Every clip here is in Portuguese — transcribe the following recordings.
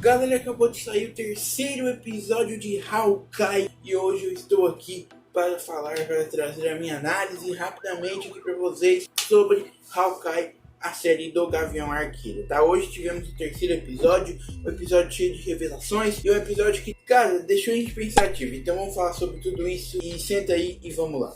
Galera, acabou de sair o terceiro episódio de Hawkeye e hoje eu estou aqui para trazer a minha análise rapidamente aqui para vocês sobre Hawkeye, a série do Gavião Arqueiro, tá? Hoje tivemos o terceiro episódio, um episódio cheio de revelações e um episódio que, cara, deixou a gente pensativo. Então vamos falar sobre tudo isso e senta aí e vamos lá.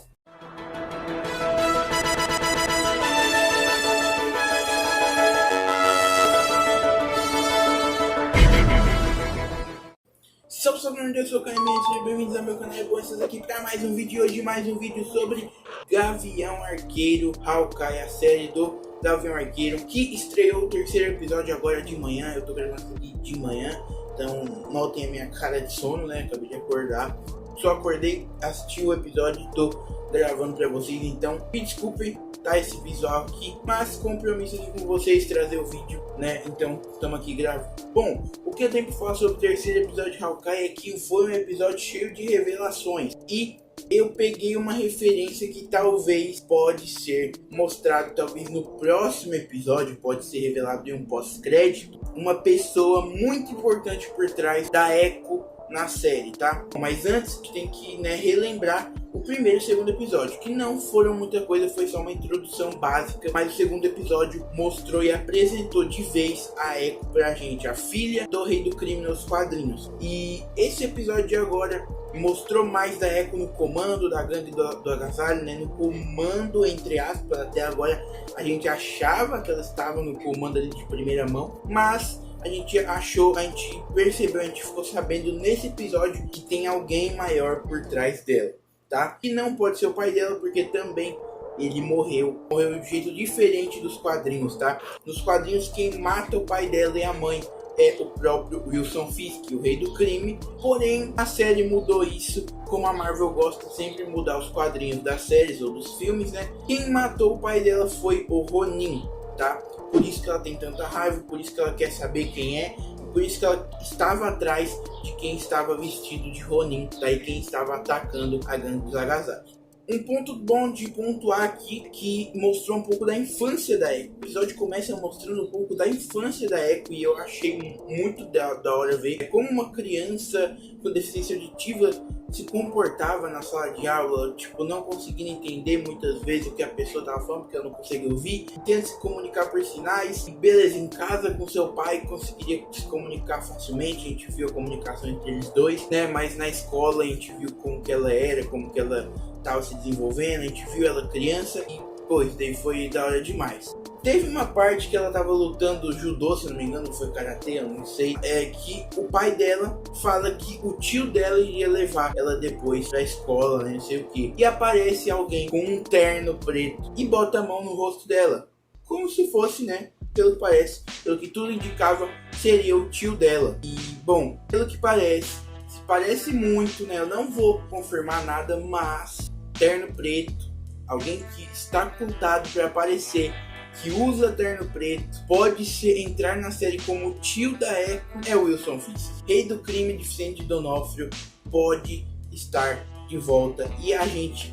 Salve, salve, eu sou o Caio Mendes, sejam bem-vindos ao meu canal e vocês aqui para mais um vídeo. Hoje mais um vídeo sobre Gavião Arqueiro, Hawkeye, a série do Gavião Arqueiro, que estreou o terceiro episódio agora de manhã. Eu tô gravando aqui de manhã, então notem a minha cara de sono, né? Acabei de acordar, só acordei, assisti o episódio e tô gravando para vocês, então me desculpem tá esse visual aqui, mas compromisso aqui com vocês trazer o vídeo, né? Então estamos aqui gravando. Bom, o que eu tenho para falar sobre o terceiro episódio de Hawkeye é que foi um episódio cheio de revelações e eu peguei uma referência que talvez pode ser mostrado, talvez no próximo episódio pode ser revelado em um pós-crédito, uma pessoa muito importante por trás da Echo na série, tá? Mas antes tem que, né, relembrar o primeiro e o segundo episódio, que não foram muita coisa, foi só uma introdução básica, mas o segundo episódio mostrou e apresentou de vez a Echo pra gente, a filha do Rei do Crime nos quadrinhos. E esse episódio de agora mostrou mais da Echo no comando da gangue do agasalho, né, no comando entre aspas. Até agora a gente achava que ela estava no comando ali de primeira mão, mas a gente achou, a gente percebeu, a gente ficou sabendo nesse episódio que tem alguém maior por trás dela, tá? E não pode ser o pai dela, porque também ele morreu de um jeito diferente dos quadrinhos, tá? Nos quadrinhos quem mata o pai dela e a mãe é o próprio Wilson Fisk, o Rei do Crime. Porém, a série mudou isso, como a Marvel gosta sempre de mudar os quadrinhos das séries ou dos filmes, né? Quem matou o pai dela foi o Ronin, tá? Por isso que ela tem tanta raiva, por isso que ela quer saber quem é, por isso que ela estava atrás de quem estava vestido de Ronin, daí quem estava atacando a gangue dos agasalhos. Um ponto bom de pontuar aqui, que mostrou um pouco da infância da Echo. O episódio começa mostrando um pouco da infância da Echo e eu achei muito da hora ver como uma criança com deficiência auditiva se comportava na sala de aula, tipo, não conseguindo entender muitas vezes o que a pessoa estava falando, porque ela não conseguia ouvir, tenta se comunicar por sinais. E beleza, em casa com seu pai conseguiria se comunicar facilmente, a gente viu a comunicação entre eles dois, né? Mas na escola a gente viu como que ela era, como que ela estava se desenvolvendo, a gente viu ela criança e, pô, isso daí foi da hora demais. Teve uma parte que ela tava lutando judô, se não me engano, foi karatê, eu não sei, que o pai dela fala que o tio dela iria levar ela depois pra escola, né, não sei o que. E aparece alguém com um terno preto e bota a mão no rosto dela, como se fosse, né, pelo que parece, pelo que tudo indicava, seria o tio dela. E, bom, pelo que parece muito, né, eu não vou confirmar nada, mas terno preto, alguém que está contado para aparecer, que usa terno preto, pode entrar na série como tio da Echo, é o Wilson Fisk. Rei do Crime de Vicente D'Onofrio pode estar de volta e a gente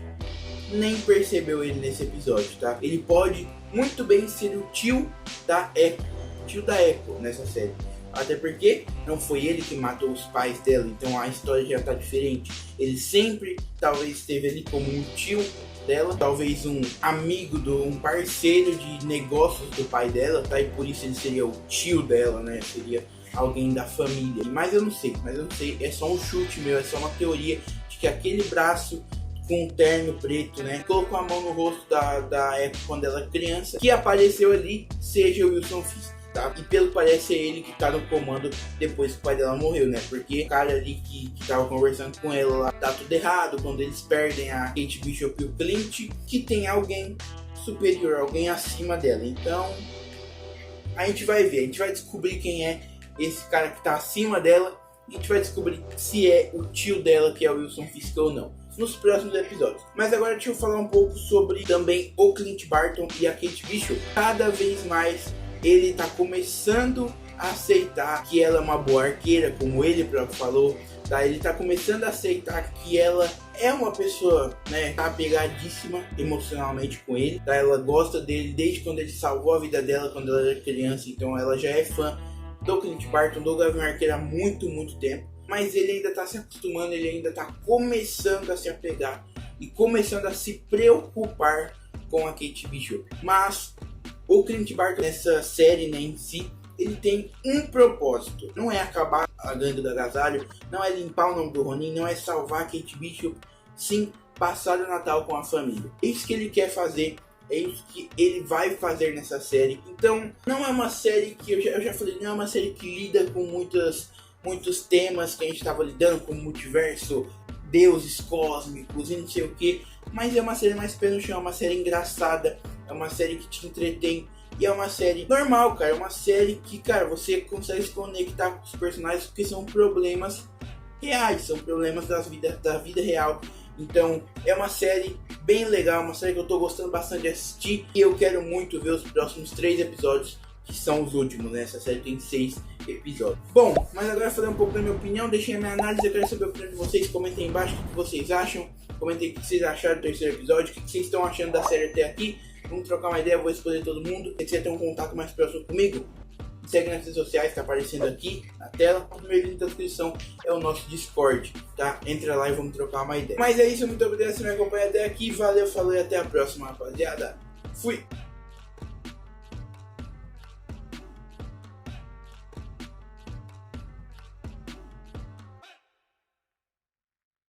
nem percebeu ele nesse episódio, tá? Ele pode muito bem ser o tio da Echo nessa série. Até porque não foi ele que matou os pais dela, então a história já tá diferente. Ele sempre talvez esteve ali como um tio dela, talvez um amigo, um parceiro de negócios do pai dela, tá? E por isso ele seria o tio dela, né? Seria alguém da família. Mas eu não sei, é só um chute meu, é só uma teoria de que aquele braço com um terno preto, né, colocou a mão no rosto da Echo quando ela era criança, que apareceu ali, seja o Wilson Fisk. Tá? E pelo que parece é ele que tá no comando depois que o pai dela morreu, né? Porque o cara ali que tava conversando com ela lá, tá tudo errado quando eles perdem a Kate Bishop e o Clint, que tem alguém superior, alguém acima dela. Então a gente vai ver, a gente vai descobrir quem é esse cara que tá acima dela, e a gente vai descobrir se é o tio dela, que é o Wilson Fisk ou não, nos próximos episódios. Mas agora deixa eu falar um pouco sobre também o Clint Barton e a Kate Bishop. Cada vez mais ele tá começando a aceitar que ela é uma boa arqueira, como ele próprio falou, tá? Ele tá começando a aceitar que ela é uma pessoa, né, apegadíssima emocionalmente com ele, tá? Ela gosta dele desde quando ele salvou a vida dela quando ela era criança, então ela já é fã do Clint Barton, do Gavião Arqueiro há muito tempo, mas ele ainda está se acostumando, ele ainda está começando a se apegar e começando a se preocupar com a Kate Bishop. Mas o Clint Barton nessa série, né, em si, ele tem um propósito, não é acabar a gangue do agasalho, não é limpar o nome do Ronin, não é salvar a Kate Bishop, sim passar o Natal com a família. É isso que ele quer fazer, é isso que ele vai fazer nessa série. Então não é uma série que, eu já falei, não é uma série que lida com muitos temas que a gente estava lidando, como multiverso, deuses cósmicos e não sei o que, mas é uma série mais pé no chão, é uma série engraçada, é uma série que te entretém. E é uma série normal, cara. É uma série que, cara, você consegue se conectar com os personagens porque são problemas reais, são problemas da vida real. Então, é uma série bem legal, uma série que eu tô gostando bastante de assistir. E eu quero muito ver os próximos 3 episódios, que são os últimos, né? Essa série tem 6 episódios. Bom, mas agora falei um pouco da minha opinião, deixei a minha análise, eu quero saber a opinião de vocês. Comentem aí embaixo o que vocês acham. Comentem o que vocês acharam do 3º episódio, o que vocês estão achando da série até aqui. Vamos trocar uma ideia, vou responder todo mundo. Se você tem um contato mais próximo comigo, me segue nas redes sociais, tá aparecendo aqui na tela. O primeiro link da descrição é o nosso Discord, tá? Entra lá e vamos trocar uma ideia. Mas é isso, muito obrigado por me acompanhar até aqui. Valeu, falou e até a próxima, rapaziada. Fui!